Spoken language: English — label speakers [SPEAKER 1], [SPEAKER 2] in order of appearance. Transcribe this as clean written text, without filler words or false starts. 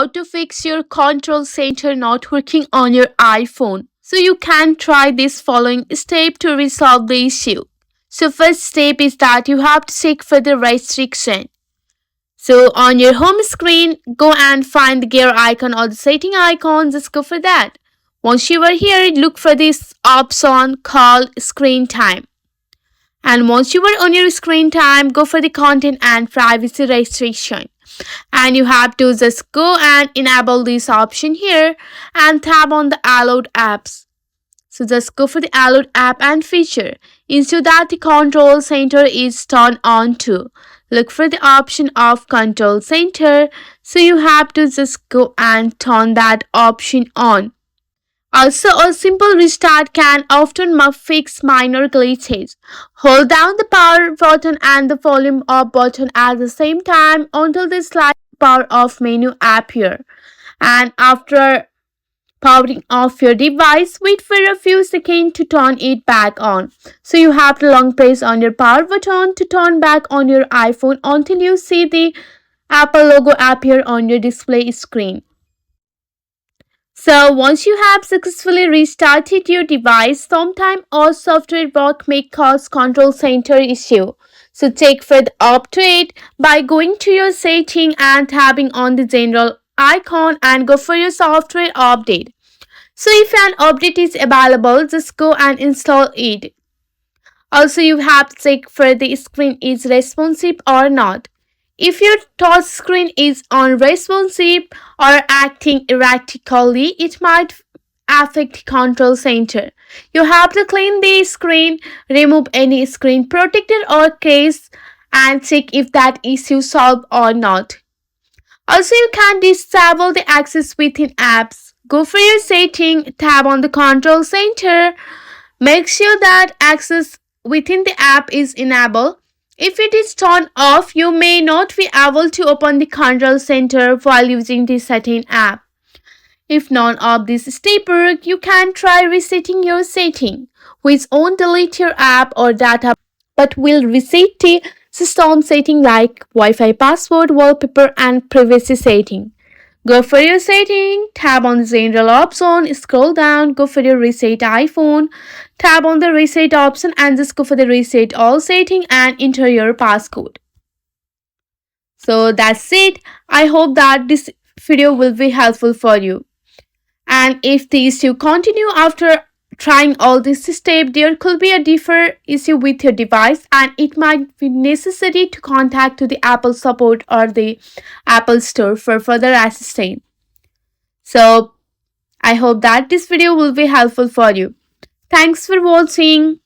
[SPEAKER 1] how to fix your control center not working on your iPhone. So you can try this following step to resolve the issue. So first step is that you have to check for the restriction. So on your home screen, go and find the gear icon or the setting icon. Just go for that. Once you are here, look for this option called screen time. And once you are on your screen time, go for the content and privacy restriction. And you have to just go and enable this option here and tap on the allowed apps. So just go for the allowed app and feature. Ensure that the control center is turned on too. Look for the option of control center. So you have to just go and turn that option on. Also, a simple restart can often fix minor glitches. Hold down the power button and the volume up button at the same time until the slide power off menu appears. And after powering off your device, wait for a few seconds to turn it back on. So you have to long press on your power button to turn back on your iPhone until you see the Apple logo appear on your display screen. So once you have successfully restarted your device, sometimes all software work may cause control center issue. So check for the update by going to your setting and tapping on the general icon and go for your software update. So if an update is available, just go and install it. Also, you have to check for the screen is responsive or not. If your touch screen is unresponsive or acting erratically, it might affect control center. You have to clean the screen, remove any screen protector or case, and check if that issue solved or not. Also, you can disable the access within apps. Go for your setting, tap on the control center. Make sure that access within the app is enabled. If it is turned off, you may not be able to open the control center while using the setting app. If none of these steps work, you can try resetting your setting, which won't delete your app or data but will reset the system setting like Wi-Fi password, wallpaper, and privacy setting. Go for your setting, tap on the general option, scroll down, go for your reset iPhone, tap on the reset option and just go for the reset all setting and enter your passcode. So that's it. I hope that this video will be helpful for you. And if the issue continue after trying all this step, there could be a different issue with your device and it might be necessary to contact to the Apple support or the Apple store for further assistance. So I hope that this video will be helpful for you. Thanks for watching.